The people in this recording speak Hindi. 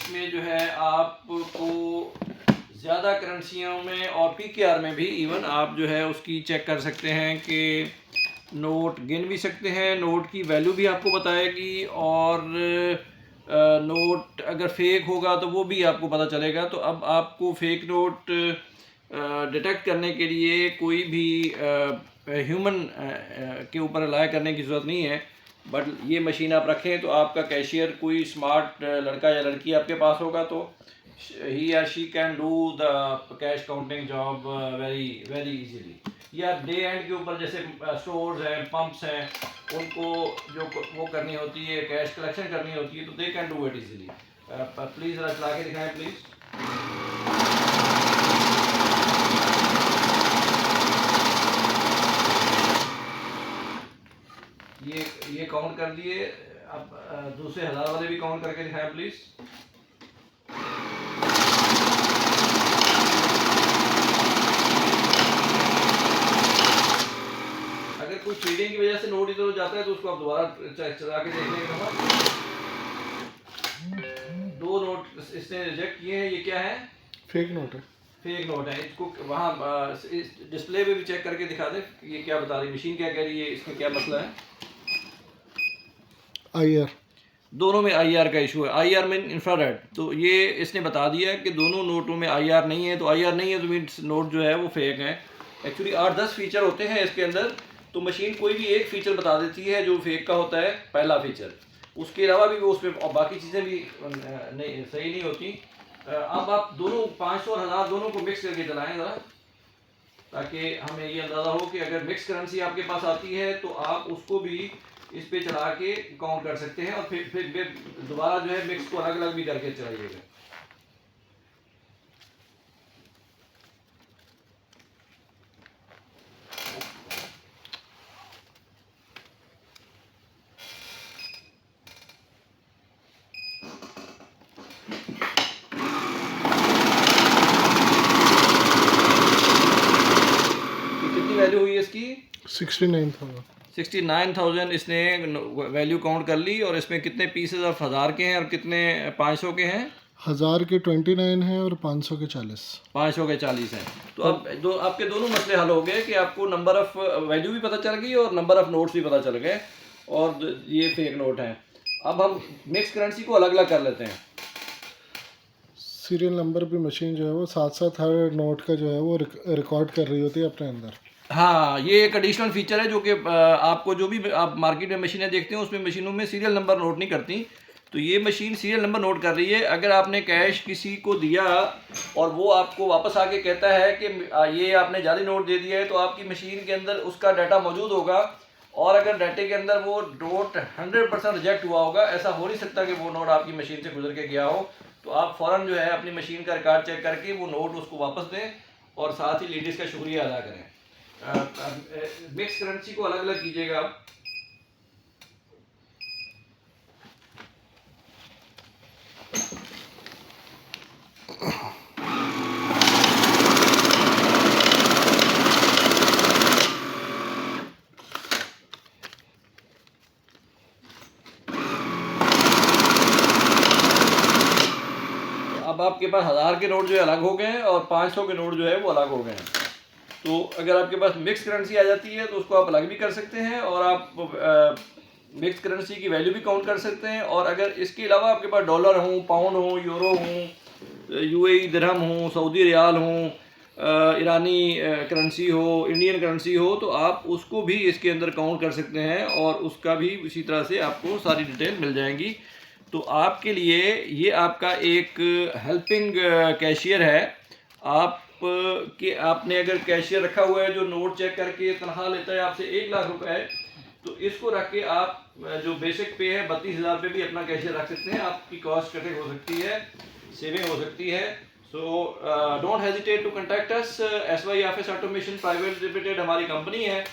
इसमें जो है आपको ज़्यादा करेंसियों में और पीकेआर में भी इवन आप जो है उसकी चेक कर सकते हैं कि नोट गिन भी सकते हैं, नोट की वैल्यू भी आपको बताएगी, और नोट अगर फेक होगा तो वो भी आपको पता चलेगा। तो अब आपको फेक नोट डिटेक्ट करने के लिए कोई भी ह्यूमन के ऊपर रिलाय करने की ज़रूरत नहीं है। बट ये मशीन आप रखें तो आपका कैशियर कोई स्मार्ट लड़का या लड़की आपके पास होगा तो ही या she can do the cash counting job very very easily. या डे एंड के ऊपर जैसे स्टोर्स हैं, पंप्स हैं, उनको जो वो करनी होती है, कैश कलेक्शन करनी होती है, तो they can do it easily. Please ज़रा चला के दिखाएं प्लीज़। ये काउंट कर दिए। अब दूसरे 1000 वाले भी काउंट करके दिखाएं प्लीज़। अगर कोई चीटिंग की वजह से नोट इधर जाता है तो उसको आप दोबारा चला के देख लेंगे। 2 नोट इसने रिजेक्ट किए हैं। ये क्या है? फेक नोट है। फेक नोट है। इसको वहाँ डिस्प्ले पे भी चेक करके दिखा दे ये क्या बता रही मशीन, क्या कह रही है, इसमें क्या मसला है। IR दोनों में IR का इशू है। IR में इंफ्रारेड, तो ये इसने बता दिया कि दोनों नोटों में IR नहीं है। तो IR नहीं है तो मीन्स नोट जो है वो फेक है। एक्चुअली 8-10 फीचर होते हैं इसके अंदर, तो मशीन कोई भी एक फ़ीचर बता देती है जो फेक का होता है, पहला फीचर। उसके अलावा भी वो उसमें और बाकी चीज़ें भी नहीं सही नहीं होती। अब आप दोनों 500 और 1000 दोनों को मिक्स करके चलाएं ज़रा, ताकि हमें ये अंदाज़ा हो कि अगर मिक्स करेंसी आपके पास आती है तो आप उसको भी इस पे चला के काउंट कर सकते हैं, और फिर दोबारा जो है मिक्स को अलग अलग भी करके चलाइएगा। कितनी वैल्यू हुई है इसकी? 69,000 इसने वैल्यू काउंट कर ली। और इसमें कितने पीसेस ऑफ 1000 के हैं और कितने 500 के हैं? 1000 के 29 है और 500 के 40। 500 के 40 हैं। तो अब आपके दोनों मसले हल हो गए कि आपको नंबर ऑफ वैल्यू भी पता चल गई और नंबर ऑफ नोट्स भी पता चल गए, और ये फेक नोट हैं। अब हम मिक्स करेंसी को अलग अलग कर लेते हैं। सीरियल नंबर भी मशीन जो है वो साथ साथ हर नोट का जो है वो रिकॉर्ड कर रही होती है अपने अंदर। हाँ, ये एक एडिशनल फीचर है जो कि आपको जो भी आप मार्केट में मशीनें देखते हैं उसमें मशीनों में सीरियल नंबर नोट नहीं करती, तो ये मशीन सीरियल नंबर नोट कर रही है। अगर आपने कैश किसी को दिया और वो आपको वापस आके कहता है कि ये आपने जाली नोट दे दिया है, तो आपकी मशीन के अंदर उसका डाटा मौजूद होगा, और अगर डाटे के अंदर वो नोट 100% रिजेक्ट हुआ होगा, ऐसा हो नहीं सकता कि वो नोट आपकी मशीन से गुजर के गया हो, तो आप फ़ौरन जो है अपनी मशीन का रिकॉर्ड चेक करके वो नोट उसको वापस दें, और साथ ही लेडीज़ का शुक्रिया अदा करें। मिक्स करेंसी को अलग अलग कीजिएगा आप। अब आपके पास 1000 के नोट जो है अलग हो गए हैं और 500 के नोट जो है वो अलग हो गए हैं। तो अगर आपके पास मिक्स करेंसी आ जाती है तो उसको आप अलग भी कर सकते हैं, और आप मिक्स करेंसी की वैल्यू भी काउंट कर सकते हैं। और अगर इसके अलावा आपके पास डॉलर हो, पाउंड हो, यूरो हो, UAE दिरहम हो, सऊदी रियाल हो, ईरानी करेंसी हो, इंडियन करेंसी हो, तो आप उसको भी इसके अंदर काउंट कर सकते हैं, और उसका भी इसी तरह से आपको सारी डिटेल मिल जाएंगी। तो आपके लिए ये आपका एक हेल्पिंग कैशियर है। आप कि आपने अगर कैशियर रखा हुआ है जो नोट चेक करके तनख्वाह लेता है आपसे 1 लाख रुपए, तो इसको रख के आप जो बेसिक पे है 32,000 पे भी अपना कैशियर रख सकते हैं। आपकी कॉस्ट कटिंग हो सकती है, सेविंग हो सकती है। So don't hesitate to contact us. SY office automation private limited हमारी कंपनी है।